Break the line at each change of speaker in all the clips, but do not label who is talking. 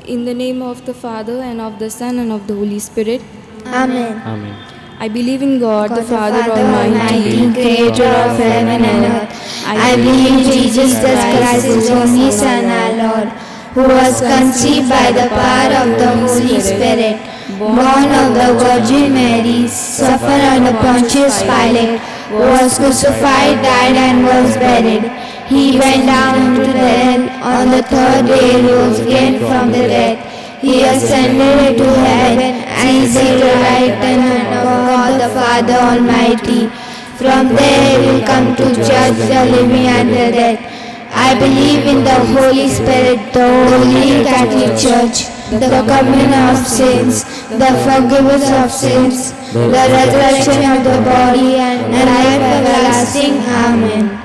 In the name of the Father, and of the Son, and of the Holy Spirit.
Amen.
Amen.
I believe in God, the Father
Almighty,
Almighty,
Creator of heaven and earth. I believe in Jesus Christ, His only Son, our Lord, who was conceived by the power of the Holy Spirit, born of the Virgin Mary, suffered under Pontius Pilate, was crucified, died, and was buried. He went down into the hell. On the third day he rose again from the dead. He ascended into heaven and is at the right hand of God the Father Almighty. From there he will come to judge the living and the dead. I believe in the Holy Spirit, the Holy Catholic Church, the communion of saints, the forgiveness of sins, the resurrection of the body, and life everlasting. Amen.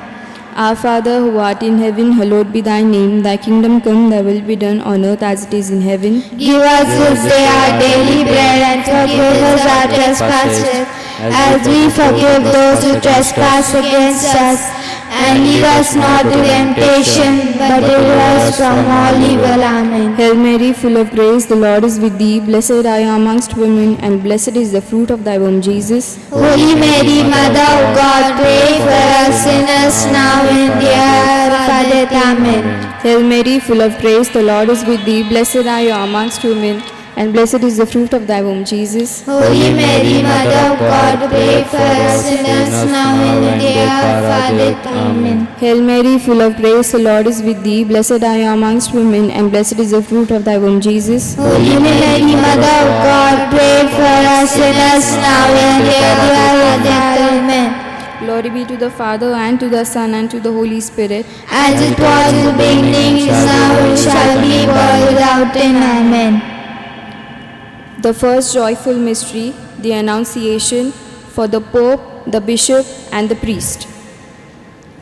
Our Father, who art in heaven, hallowed be thy name. Thy kingdom come, thy will be done on earth as it is in heaven.
Give us this day our daily bread, and forgive us our trespasses, as we forgive those who trespass against us. And lead us not to temptation, but deliver us from all evil. Amen.
Hail Mary, full of grace, the Lord is with thee. Blessed are you amongst women, and blessed is the fruit of thy womb, Jesus.
Holy Mary, Mother of God, pray for us sinners now and the hour of our death. Amen.
Hail Mary, full of grace, the Lord is with thee. Blessed are you amongst women, and blessed is the fruit of thy womb, Jesus.
Holy Mary, Mother of God, pray for us sinners now and the hour of our death. Amen.
Hail Mary, full of grace, the Lord is with thee. Blessed are you amongst women, and blessed is the fruit of thy womb, Jesus.
Holy Mary, Mother of God, pray for us sinners now and the hour of our death. Amen.
Glory be to the Father, and to the Son, and to the Holy Spirit.
As it was in the beginning, is now, and shall be, world without end. Amen.
The first joyful mystery, the Annunciation, for the Pope, the Bishop, and the Priest.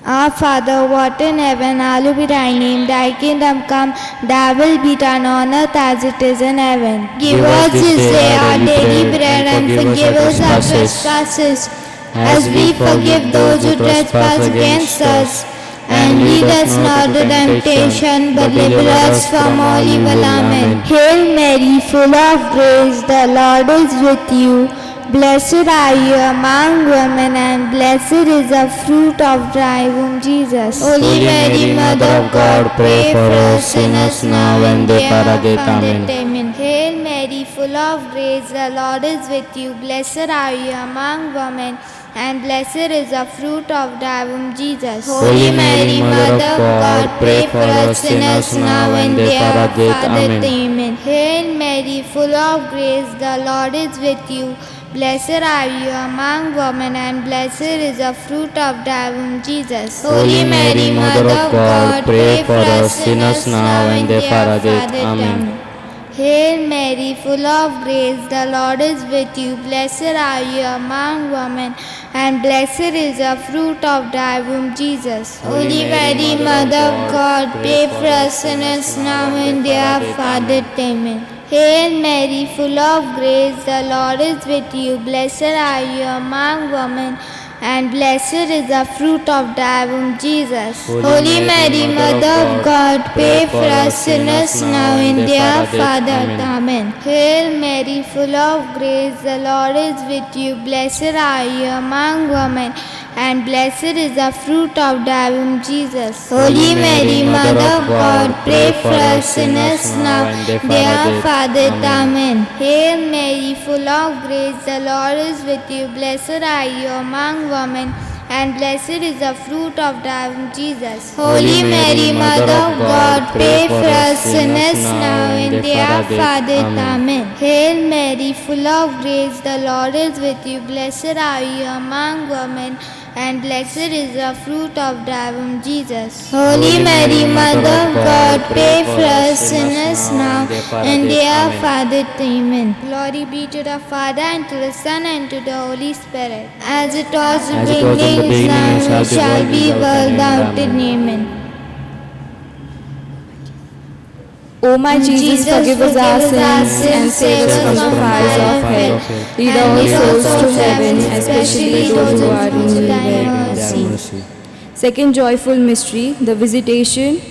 Our Father, who art in heaven, hallowed be thy name. Thy kingdom come, thy will be done on earth as it is in heaven. Give us this day our daily bread, and forgive us our trespasses, as we forgive those who trespass against us. And lead us not to temptation, but deliver us from all evil. Amen. Hail Mary, full of grace, the Lord is with you. Blessed are you among women, and blessed is the fruit of thy womb, Jesus. Holy Mary, Mother of God, pray for us sinners now and the hour of our death. Amen. Hail Mary, full of grace, the Lord is with you. Blessed are you among women, and blessed is the fruit of thy womb, Jesus. Holy Mary, Mother of God, pray for us sinners now and the hour of our death. Amen. Hail Mary, full of grace, the Lord is with you. Blessed are you among women, and blessed is the fruit of thy womb, Jesus.
Holy Mary, Mother of God, pray for us sinners now and the hour of our death. Amen.
Hail Mary, full of grace, the Lord is with you. Blessed are you among women, and blessed is the fruit of thy womb, Jesus. Holy Mary, Mother of God, pray for us sinners now and the hour of our death. Amen. Hail Mary, full of grace, the Lord is with you. Blessed are you among women, and blessed is the fruit of thy womb, Jesus. Holy Mary, Mother of God, pray for us sinners now and the hour of our death. Amen. Hail Mary, full of grace, the Lord is with you. Blessed are you among women, and blessed is the fruit of thy womb, Jesus. Holy Mary, Mother of God, pray for us sinners now and the hour of our death. Amen. Hail Mary, full of grace, the Lord is with you. Blessed are you among women, and blessed is the fruit of thy womb, Jesus. Holy Mary, Mother of God, pray for us sinners now and the hour of our death. Amen. Hail Mary, full of grace, the Lord is with you. Blessed are you among women, and blessed is the fruit of thy womb, Jesus. Holy Mary, Mother of God, pray for us sinners now and the hour of our death. Amen. Glory be to the Father, and to the Son, and to the Holy Spirit, as it was in the beginning, is now, and shall be, world without end. Amen.
O my Jesus, forgive us our sins, and save us from the fires of hell. Lead all souls to heaven, especially those who are in need of thy mercy. Second joyful mystery, the Visitation,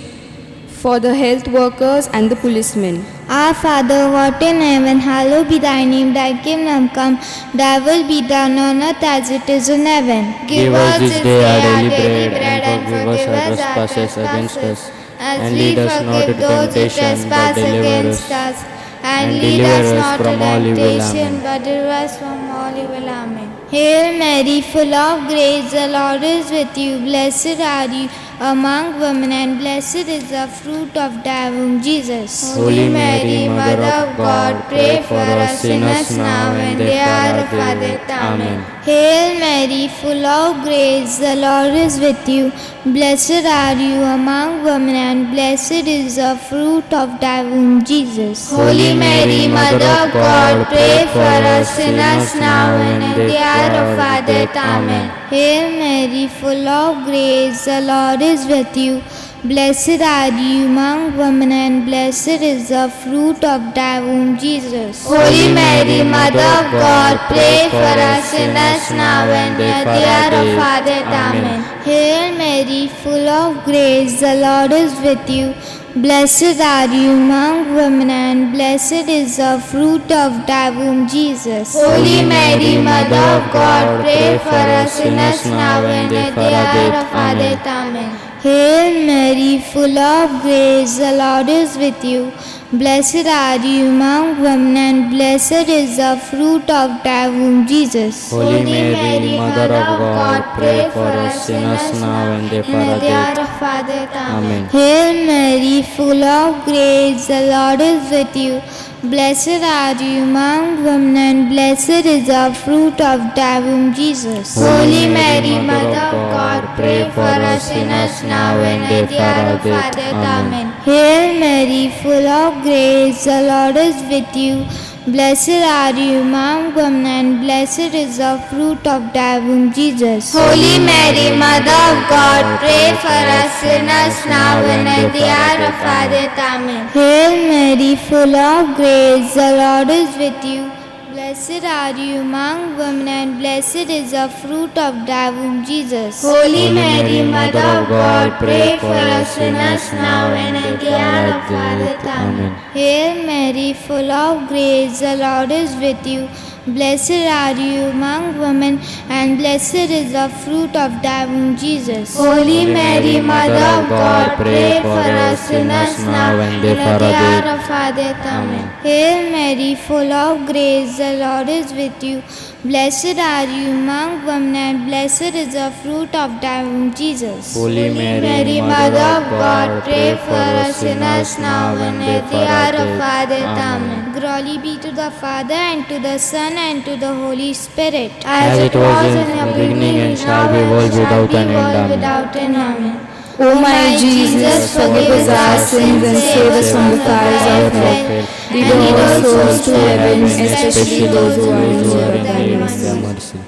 for the health workers and the policemen.
Our Father, who art in heaven, hallowed be thy name. Thy kingdom come, thy will be done on earth as it is in heaven.
Give us this day our daily bread, and forgive us our trespasses against us, and lead us not into temptation, but deliver us.
And lead us not into temptation, but deliver us from all evil. Amen. Hail Mary, full of grace, the Lord is with you. Blessed are you among women, and blessed is the fruit of thy womb, Jesus.
Holy Mary, Mother of God, pray for us sinners now and at the hour of our death. Amen.
Hail Mary, full of grace, the Lord is with you. Blessed are you among women, and blessed is the fruit of thy womb, Jesus.
Holy Mary, Mother of God, pray for us sinners now and at the hour of our death. Amen.
Hail Mary, full of grace, the Lord is with you. Blessed are you among women, and blessed is the fruit of thy womb, Jesus.
Holy Mary, Mother of God, pray for us sinners now and at the hour of our death. Amen.
Hail Mary, full of grace, the Lord is with you. Blessed are you among women, and blessed is the fruit of thy womb, Jesus.
Holy Mary, Mother of God, pray for us sinners now and at the hour of our death.
Amen. Hail Mary, full of grace, the Lord is with you. Blessed are you among women, and blessed is the fruit of thy womb, Jesus.
Holy Mary, Mother of God, pray for us sinners now and at the hour of our death. Amen.
Hail Mary, full of grace, the Lord is with you. Blessed are you among women, and blessed is the fruit of thy womb, Jesus.
Holy Mary, Mother of God, pray for us sinners now and at the hour of our death. Amen.
Hail Mary, full of grace, the Lord is with you. Blessed are you among women, and blessed is the fruit of thy womb, Jesus.
Holy Mary, Mother of God, pray for us sinners now and at the hour of our death. Amen.
Hail Mary, full of grace, the Lord is with you. Blessed are you among women, and blessed is the fruit of thy womb, Jesus.
Holy Mary, Mother of God, pray for us sinners now and at the hour of our death. Amen.
Hail Mary, full of grace, the Lord is with you. Blessed are you among women, and blessed is the fruit of thy womb, Jesus.
Holy Mary, Mother of God, pray for us sinners now and at the hour of our death. Amen.
Hail Mary, full of grace, the Lord is with you. Blessed are you among women, and blessed is the fruit of thy womb, Jesus.
Holy Mary, Mother of God, pray for us sinners now and at the hour of our death. Amen.
Glory be to the Father, and to the Son, and to the Holy Spirit,
As it was in the beginning and shall be world without an end.
without end. Amen.
O my Jesus, forgive us our sins and save us from the fires of hell. Lead all souls to heaven, especially those who are in need of thy mercy.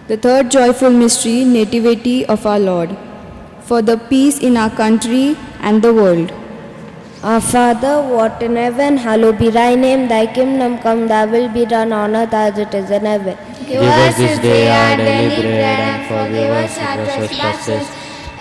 The third joyful mystery, Nativity of our Lord. For the peace in our country and the world.
Our Father, who art in heaven, hallowed be thy name. Thy kingdom come, thy will be done on earth as it is in heaven.
Give us this day our daily bread, and forgive us our trespasses,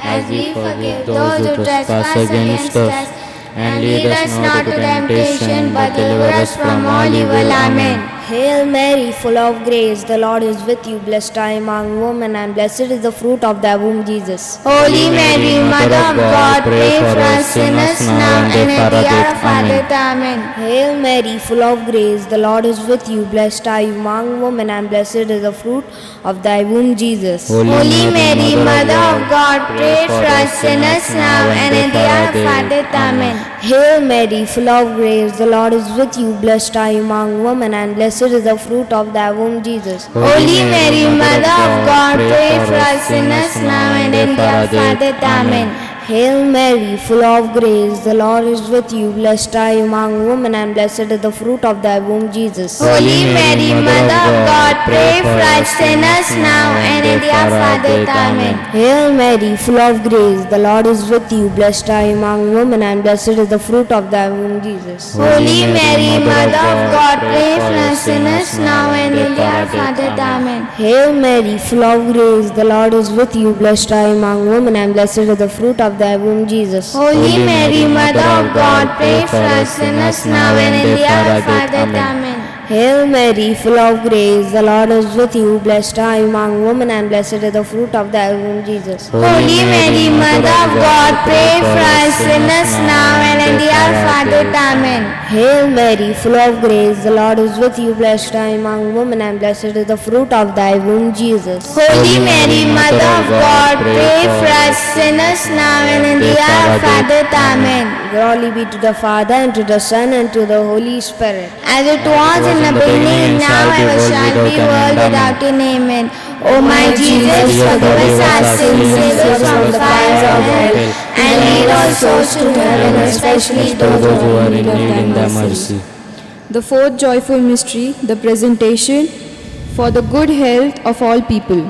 as we forgive those who trespass against us. And lead us not into temptation, but deliver us from all evil. Amen.
Hail Mary, full of grace, the Lord is with you. Blessed are you among women, and blessed is the fruit of thy womb, Jesus.
Holy Mary, Mother of God, pray for us sinners now and at the hour of our death. Amen.
Hail Mary, full of grace, the Lord is with you. Blessed are you among women, and blessed is the fruit of thy womb, Jesus.
Holy Mary, Mother of God, pray for us sinners now and at the hour of our death. Amen.
Hail Mary, full of grace, the Lord is with you. Blessed are you among women, and blessed is the fruit of thy womb, Jesus.
Holy Mary, Mother of God, pray for us sinners now and at the hour of our death. Amen.
Hail Mary, full of grace, the Lord is with you. Blessed are you among women, and blessed is the fruit of thy womb, Jesus.
Holy Mary, Mother of God, pray for us sinners now and at the hour of our death. Amen.
Hail Mary, full of grace, the Lord is with you. Blessed are you among women, and blessed is the fruit of thy womb, Jesus.
Holy Mary, Mother of God, pray for us sinners now and at the hour of our death. Amen.
Hail Mary, full of grace, the Lord is with you. Blessed are you among women, and blessed is the fruit of of thy womb, Jesus.
Holy Mary, Mother of God, pray for us sinners now and in the hour of our death. Amen.
Hail Mary, full of grace, the Lord is with you. Blessed are you among women, and blessed is the fruit of thy womb, Jesus.
Holy Mary, Mother of God, pray for us sinners now and in the hour of our death. Amen.
Hail Mary, full of grace, the Lord is with you. Blessed are you among women, and blessed is the fruit of thy womb, Jesus.
Holy Mary, Mother of God, pray for us sinners now and in the hour of our death. Amen.
Glory be to the Father, and to the Son, and to the Holy Spirit.
As it was in the beginning, now ever shall be, world without end. Amen. O my Jesus, forgive us our sins, save us from the fires of hell, and lead all souls to heaven, especially those who are in need of thy mercy.
The fourth joyful mystery, the presentation for the good health of all people.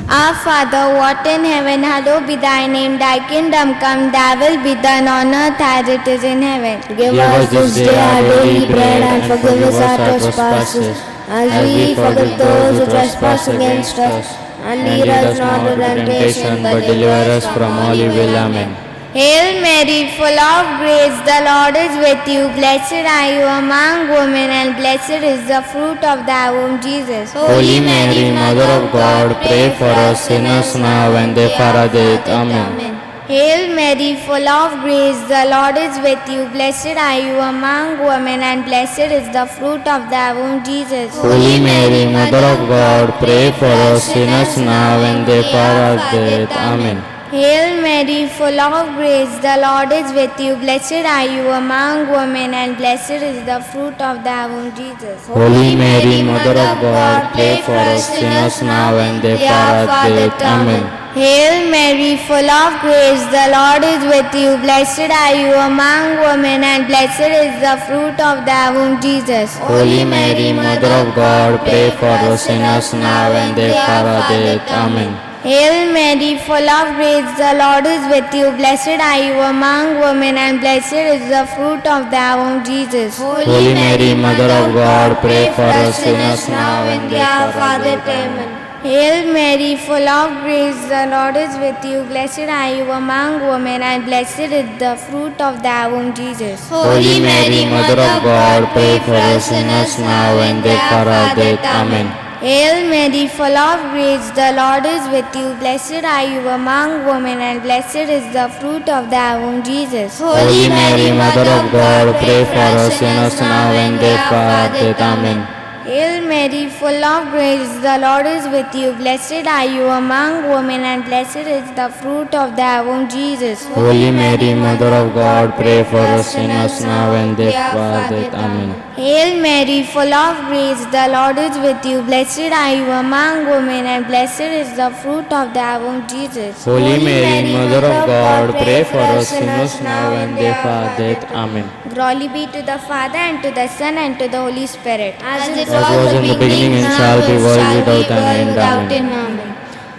Our Father, what in heaven, hallowed be thy name. Thy kingdom come, thy will be done on earth as it is in heaven.
Give us this day our daily bread, and forgive us our trespasses, as we forgive those who trespass against us. And lead us not into temptation, but deliver us from all evil. Amen.
Hail Mary, full of grace, the Lord is with you. Blessed are you among women, and blessed is the fruit of thy womb, Jesus.
Holy Mary, Mother of God, pray for us sinners now and at the hour of death. Amen.
Hail Mary, full of grace, the Lord is with you. Blessed are you among women, and blessed is the fruit of thy womb, Jesus.
Holy Mary, Mother of God, pray for us sinners now and at the hour of death. Amen.
Hail Mary, full of grace, the Lord is with you. Blessed are you among women, and blessed is the fruit of thy womb, Jesus.
Holy Mary, Mother of God, pray for us sinners now and at the hour of death. Amen.
Hail Mary, full of grace, the Lord is with you. Blessed are you among women, and blessed is the fruit of thy womb, Jesus.
Holy Mary, Mother of God, pray for us sinners now and at the hour of death. Amen.
Hail Mary, full of grace, the Lord is with you. Blessed are you among women, and blessed is the fruit of thy womb, Jesus.
Holy Mary, Mother of God, pray for us sinners now and at the hour of our death. Amen.
Hail Mary, full of grace, the Lord is with you. Blessed are you among women, and blessed is the fruit of thy womb, Jesus.
Holy Mary, Mother of God, pray for us sinners now and at the hour of death. Amen.
Hail Mary, full of grace, the Lord is with you. Blessed are you among women, and blessed is the fruit of thy womb, Jesus.
Holy Mary, Mother of God, pray for us sinners now and at the hour of death. Amen.
Hail Mary, full of grace, the Lord is with you. Blessed are you among women, and blessed is the fruit of thy womb, Jesus.
Holy Mary, Mother of God, pray for us sinners now and at the hour of death. Amen.
Hail Mary, full of grace, the Lord is with you. Blessed are you among women, and blessed is the fruit of thy womb, Jesus.
Holy Mary, Mother of God, pray for us sinners now and at the hour of death. Amen.
Glory be to the Father, and to the Son, and to the Holy Spirit.
As was in the beginning and shall be world without end. Amen.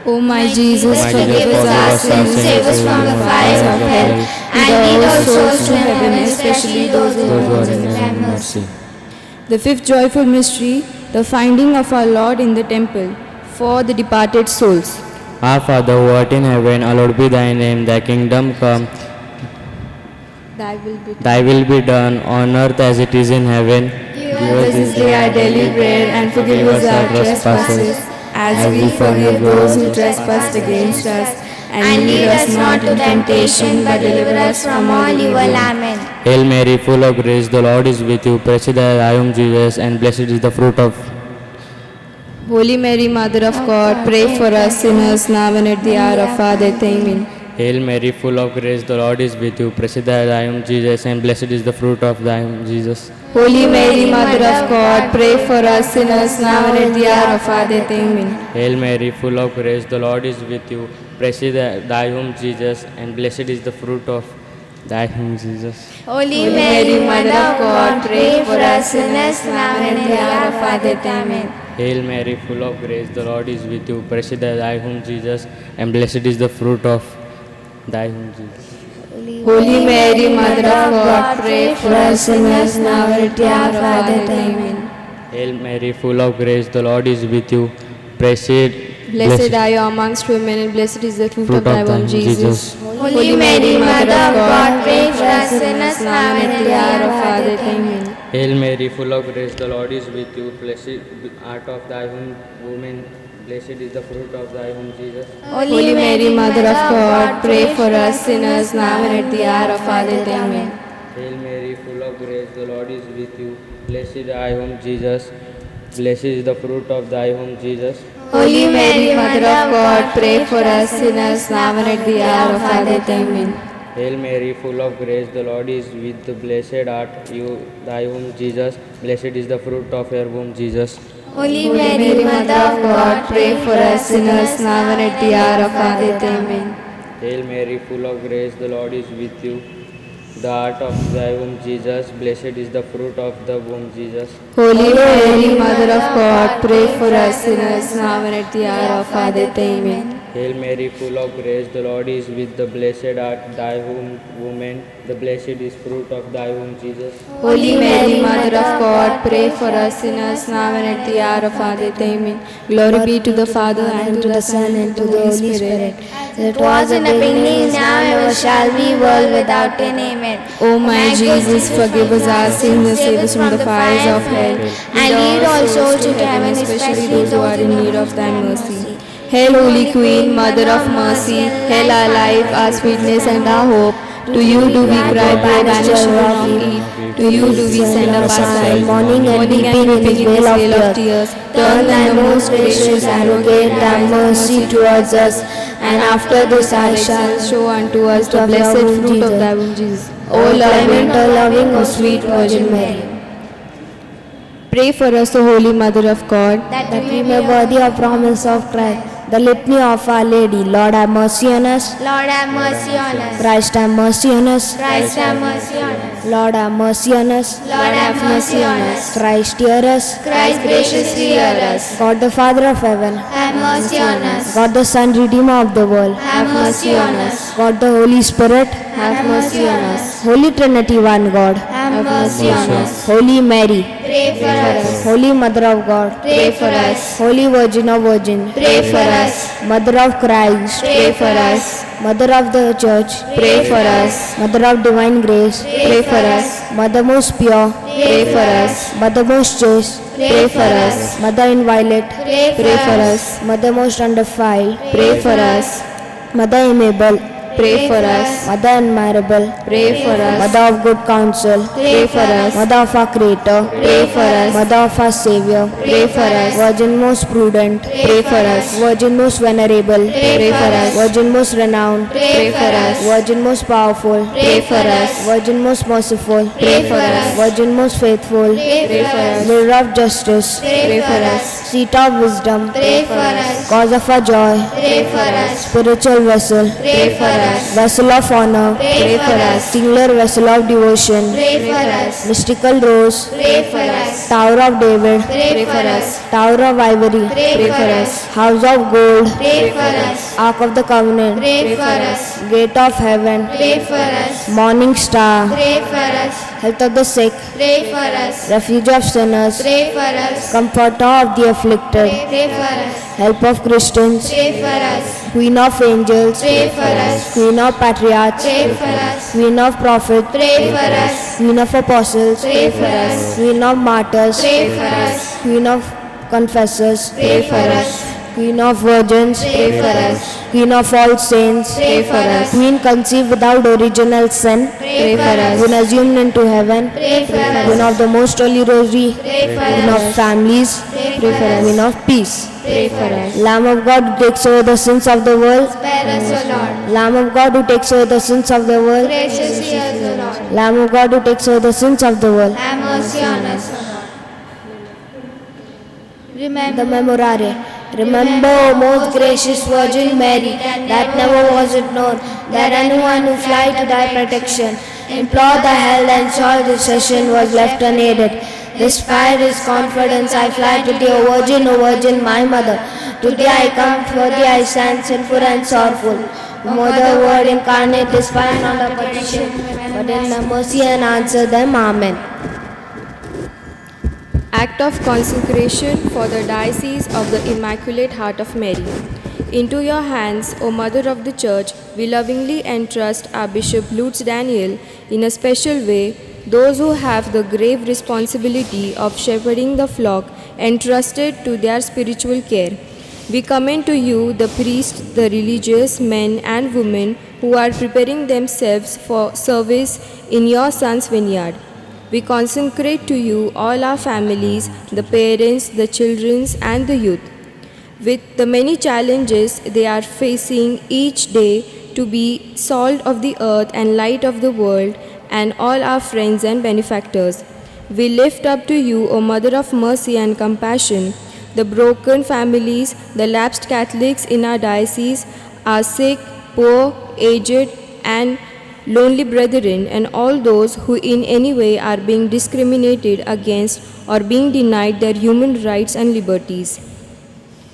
O my Jesus,
My
forgive
Jesus,
us our
forgive us our
sins,
sins,
save us from the fires of hell, and lead all souls to heaven, especially those who
Those who
are
are
in
in
need
need
of
of
mercy.
mercy.
The fifth joyful mystery, the finding of our Lord in the temple for the departed souls.
Our Father who art in heaven, hallowed be thy name. Thy kingdom come. Thy will be done on earth as it is in heaven.
Give us this day our daily bread, and forgive us our trespasses, as we forgive those who trespass against us. And lead us not into temptation, but deliver us from all evil.
Amen.
Hail Mary, full of grace, the Lord is with you. Blessed is thy womb, Jesus, and blessed is the fruit of.
Holy Mary, Mother of God, pray for us sinners now and at the hour of our death. Amen.
Hail Mary, full of grace, the Lord is with you. Blessed is thy womb, Jesus, and blessed is the fruit of thy womb, Jesus.
Holy Mary, Mother of God, pray for us sinners now and at the hour of our death. Amen.
Hail Mary, full of grace, the Lord is with you. Blessed is thy womb, Jesus, and blessed is the fruit of thy womb, Jesus.
Holy
Mary, Mother of God, pray for us sinners now and at the hour of our death. Amen.
Hail Mary, full of grace, the Lord is with you. Blessed is thy womb, Jesus, and blessed is the fruit of thy womb, Jesus.
Holy Mary, Mother of God, pray for us sinners now and at the hour of our death. Amen.
Hail Mary, full of grace, the Lord is with you. Blessed
Blessed are you amongst women, and blessed is the fruit of thy womb, Jesus.
Holy Mary, Mother of God, pray for us sinners now and at the hour of our death. Amen.
Hail Mary, full of grace, the Lord is with you. Blessed art of thy womb, woman. Blessed is the fruit of thy womb, Jesus.
Holy Mary, Mother of God, pray for us sinners now and at the hour of our death. Amen.
Hail Mary, full of grace, the Lord is with you. Blessed is thy womb, Jesus. Blessed is the fruit of thy womb, Jesus.
Holy Mary, Mother of God, pray for us sinners now and at the hour of our death. Amen.
Hail Mary, full of grace, the Lord is with thee. Blessed art you, thy womb, Jesus. Blessed is the fruit of your womb, Jesus.
Holy
Mary, Mother of God, pray for us sinners now and at the hour of our death. Amen.
Hail Mary, full of grace, the Lord is with you. The art of thy womb, Jesus. Blessed is the fruit of the womb, Jesus.
Holy Mary, Mother of God, pray for us sinners now and at the hour of our death. Amen.
Hail Mary, full of grace, the Lord is with thee. Blessed art thy womb, woman. The blessed is fruit of thy womb, Jesus.
Holy Mary, Mother of God, pray for us sinners now and at the hour of our death. Amen. Glory be to the Father, and to the Son, and to the Holy Spirit.
It was in the beginning, now and ever shall be, world without end. Amen.
O my Jesus, forgive us our sins and save us from the fires of hell.
And lead all souls to heaven,
especially those who are in need of thy mercy. Hail, Holy Queen, Mother of Mercy, hail our life, our sweetness, and our hope. To you do we cry, poor banished of Eve. To you do we send up our sighs, mourning and weeping in this vale of tears. Turn thy most gracious advocate thy mercy towards us, and after this I shall show unto us the blessed fruit of thy womb, Jesus. O loving, loving, O sweet Virgin Mary. Pray for us, O Holy Mother of God,
that we may worthy of promise of Christ. The litany of Our Lady. Lord, have mercy on us.
Lord, have mercy on us.
Christ, have mercy on us.
Christ, have mercy on us.
Lord, have mercy on us.
Lord, have mercy on us.
Christ, hear us.
Christ, graciously hear us.
God the Father of heaven,
Have mercy on us.
God the Son, Redeemer of the world,
Have mercy on us.
God the Holy Spirit,
Have mercy on us.
Holy Trinity, one God,
Have mercy on us.
Holy Mary,
Pray for us.
Holy Mother of God,
Pray for us.
Holy Virgin of Virgin,
Pray for us.
Mother of Christ,
Pray for us.
Mother of the Church,
Pray for us.
Mother of Divine Grace,
Pray for us.
Mother most pure,
Pray for us.
Mother most chaste,
Pray for us.
Mother inviolate,
Pray for us.
Mother most undefiled,
pray for us.
Mother amiable,
Pray for us.
Mother admirable,
Pray for us.
Mother of good counsel,
Pray for us.
Mother of our Creator,
Pray for us.
Mother of our Savior,
Pray for us.
Virgin most prudent,
Pray for us.
Virgin most venerable,
Pray for us.
Virgin most renowned,
Pray for us.
Virgin most powerful,
Pray for us.
Virgin most merciful,
Pray for us.
Virgin most faithful,
Pray for us.
Mirror of justice,
Pray for us.
Seat of wisdom,
Pray for us.
Cause of our joy,
Pray for us.
Spiritual vessel,
Pray for us.
Vessel of honor,
Pray for us.
Singular vessel of devotion,
Pray for us.
Mystical rose,
Pray for us.
Tower of David,
Pray for us.
Tower of ivory,
Pray for us.
House of gold,
Pray for us.
Ark of the Covenant,
Pray for us.
Gate of heaven,
Pray for us.
Morning star,
Pray for us.
Health of the sick,
Pray for us.
Refuge of sinners,
Pray for us.
Comforter of the afflicted,
Pray for us.
Help of Christians,
Pray for us.
Queen of angels,
Pray for us.
Queen of patriarchs,
Pray for us.
Queen of prophets,
Pray for us.
Queen of apostles,
Pray for us.
Queen of martyrs,
Pray for us.
Queen of confessors,
Pray for us.
Queen of virgins,
Pray for us.
Queen of all saints,
Pray for us.
Queen conceived without original sin,
Pray for us.
Queen assumed into heaven,
Pray for
Queen
us.
of the most holy rosary,
Pray for
Queen of
us.
families,
Pray for us.
Queen of peace.
Pray for us.
Lamb of God who takes away the sins of the world,
Spare us, O Lord.
Lamb of God who takes away the sins of the world,
Graciously hear us, O Lord.
Lamb of God who takes away the sins of the world.
Have mercy on us, O Lord.
The
Remember,
Memorare. Remember, O most gracious Virgin Mary, that never was it known that anyone who fly to thy protection, implore thy help and sought intercession was left unaided. Despite his confidence, I fly to thee, O Virgin, my mother. To thee I come, for thee I stand sinful and sorrowful. Mother, Word incarnate, despite not our petition, but in thy mercy and answer them. Amen.
Act of consecration for the Diocese of the Immaculate Heart of Mary. Into your hands, O Mother of the Church, we lovingly entrust our Bishop Lutz Daniel in a special way, those who have the grave responsibility of shepherding the flock entrusted to their spiritual care. We commend to you the priests, the religious men and women who are preparing themselves for service in your Son's vineyard. We consecrate to you all our families, the parents, the children, and the youth. With the many challenges they are facing each day to be salt of the earth and light of the world, and all our friends and benefactors, we lift up to you, O Mother of Mercy and Compassion, the broken families, the lapsed Catholics in our diocese, our sick, poor, aged, and lonely brethren, and all those who in any way are being discriminated against or being denied their human rights and liberties.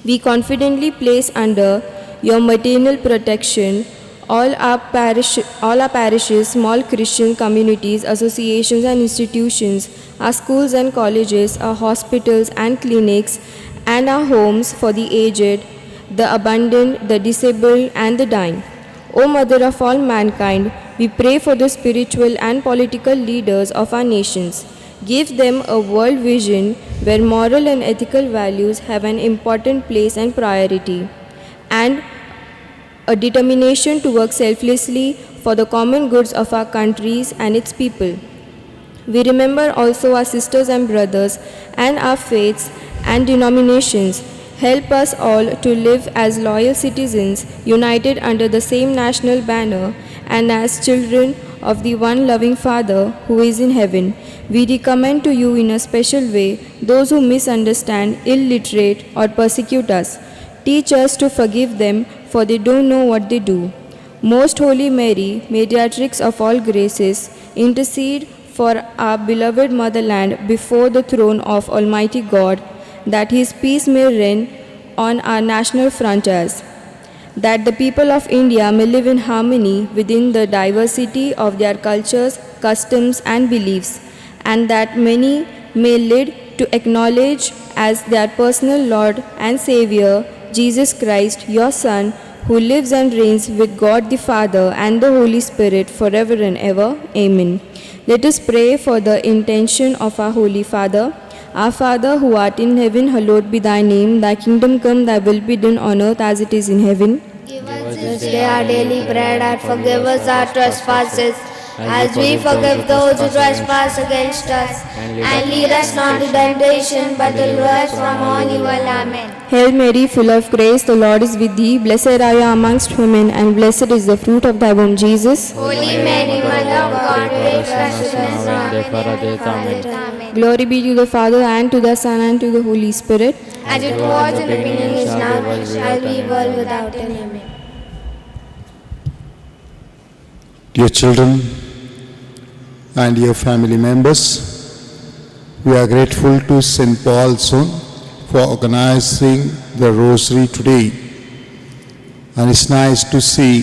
We confidently place under your maternal protection all our parishes, small Christian communities, associations and institutions, our schools and colleges, our hospitals and clinics, and our homes for the aged, the abandoned, the disabled, and the dying. O Mother of all mankind, we pray for the spiritual and political leaders of our nations. Give them a world vision where moral and ethical values have an important place and priority, and a determination to work selflessly for the common goods of our countries and its people. We remember also our sisters and brothers and our faiths and denominations. Help us all to live as loyal citizens, united under the same national banner, and as children of the one loving Father who is in heaven. We recommend to you in a special way those who misunderstand, illiterate, or persecute us. Teach us to forgive them, for they don't know what they do. Most Holy Mary, mediatrix of all graces, intercede for our beloved motherland before the throne of Almighty God, that His peace may reign on our national frontiers, that the people of India may live in harmony within the diversity of their cultures, customs, and beliefs, and that many may lead to acknowledge as their personal Lord and Savior Jesus Christ, your Son, who lives and reigns with God the Father and the Holy Spirit forever and ever. Amen. Let us pray for the intention of our Holy Father. Our Father, who art in heaven, hallowed be thy name. Thy kingdom come, thy will be done on earth as it is in heaven.
Give us
This day our daily bread, and forgive us our trespasses, as we forgive those who trespass against us. And lead us not into temptation, but deliver us from all evil. Amen.
Hail Mary, full of grace, the Lord is with thee. Blessed are you amongst women, and blessed is the fruit of thy womb, Jesus.
Holy Mary, Mother of God, pray for us sinners now and at the hour of our death. Amen.
Glory be to the Father, and to the Son, and to the Holy Spirit.
As it was in the beginning, is now, and shall be, world without end. Amen.
Dear children and dear family members, we are grateful to St. Paul's Zone for organizing the Rosary today. And it's nice to see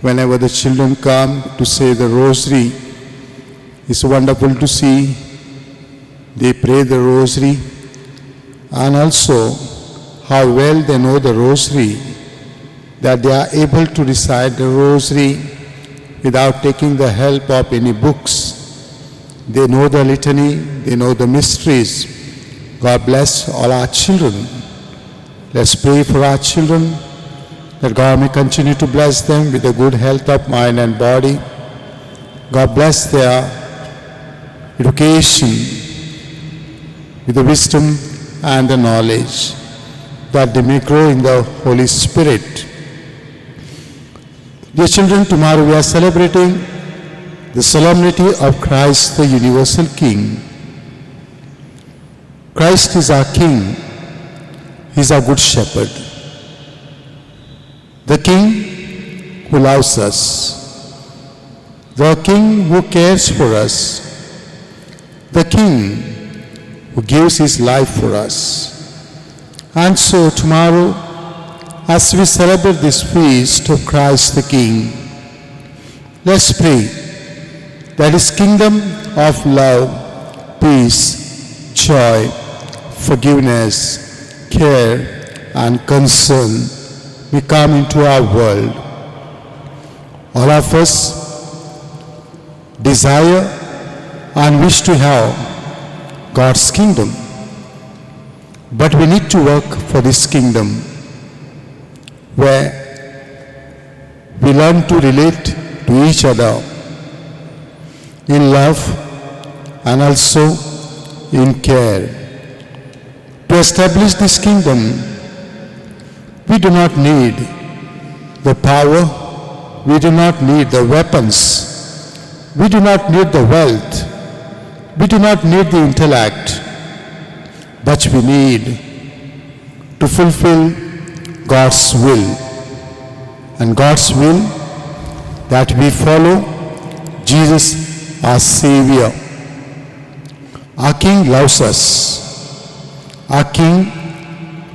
whenever the children come to say the Rosary. It's wonderful to see they pray the Rosary, and also how well they know the Rosary, that they are able to recite the Rosary without taking the help of any books. They know the litany, they know the mysteries. God bless all our children. Let's pray for our children, that God may continue to bless them with a good health of mind and body. God bless their education with the wisdom and the knowledge, that they may grow in the Holy Spirit. Dear children, tomorrow we are celebrating the solemnity of Christ, the universal King. Christ is our King. He is our good shepherd. The King who loves us. The King who cares for us. The King who gives his life for us. And so tomorrow, as we celebrate this feast of Christ the King, let's pray that his kingdom of love, peace, joy, forgiveness, care, and concern may come into our world. All of us desire and wish to have God's kingdom. But we need to work for this kingdom where we learn to relate to each other in love and also in care. To establish this kingdom, we do not need the power, we do not need the weapons, we do not need the wealth, we do not need the intellect, but we need to fulfill God's will. And God's will that we follow Jesus our Savior. Our King loves us. Our King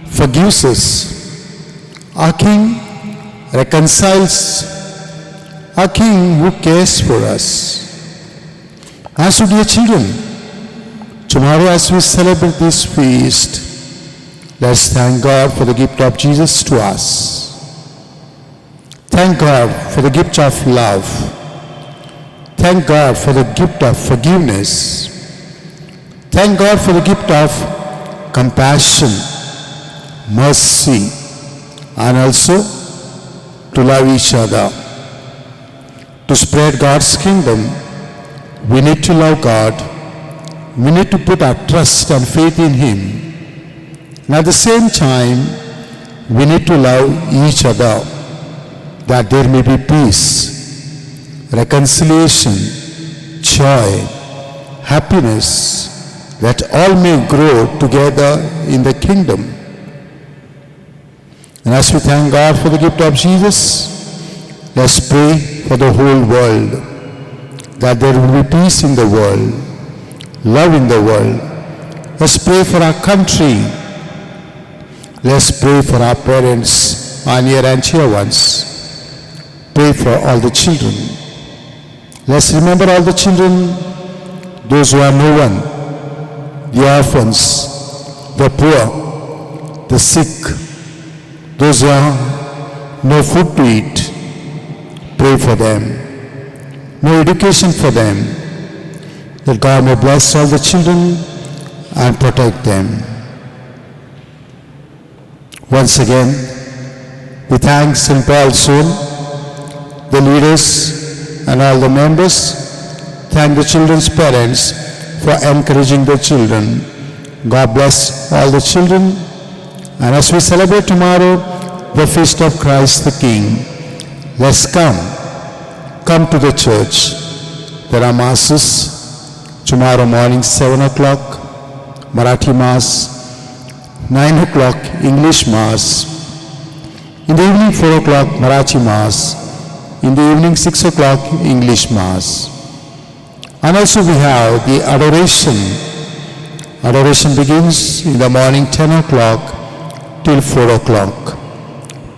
forgives us. Our King reconciles. Our King who cares for us. And so, dear children, tomorrow as we celebrate this feast, let's thank God for the gift of Jesus to us. Thank God for the gift of love. Thank God for the gift of forgiveness. Thank God for the gift of compassion, mercy, and also to love each other. To spread God's kingdom, we need to love God. We need to put our trust and faith in Him. And at the same time, we need to love each other, that there may be peace, reconciliation, joy, happiness, that all may grow together in the kingdom. And as we thank God for the gift of Jesus, let's pray for the whole world, that there will be peace in the world, love in the world. Let's pray for our country. Let's pray for our parents, our near and dear ones. Pray for all the children. Let's remember all the children, those who are no one, the orphans, the poor, the sick, those who have no food to eat. Pray for them. No education for them. That God may bless all the children and protect them. Once again, we thank St. Paul's Soul, the leaders and all the members. Thank the children's parents for encouraging the children. God bless all the children. And as we celebrate tomorrow the feast of Christ the King, let's come to the church. There are masses tomorrow morning 7 o'clock, Marathi Mass, 9 o'clock English Mass, in the evening 4 o'clock Marathi Mass, in the evening 6 o'clock English Mass. And also we have the adoration. Adoration begins in the morning 10 o'clock till 4 o'clock.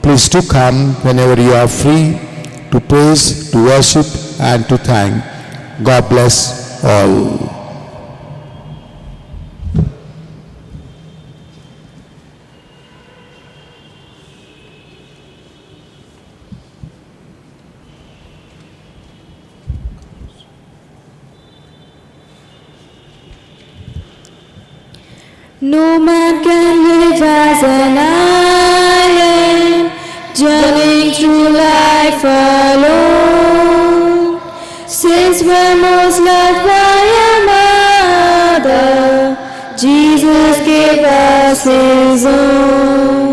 Please do come whenever you are free to praise, to worship, and to thank. God bless all.
No man can live as an island, journeying through life alone. Since we're most loved by a mother, Jesus gave us His own.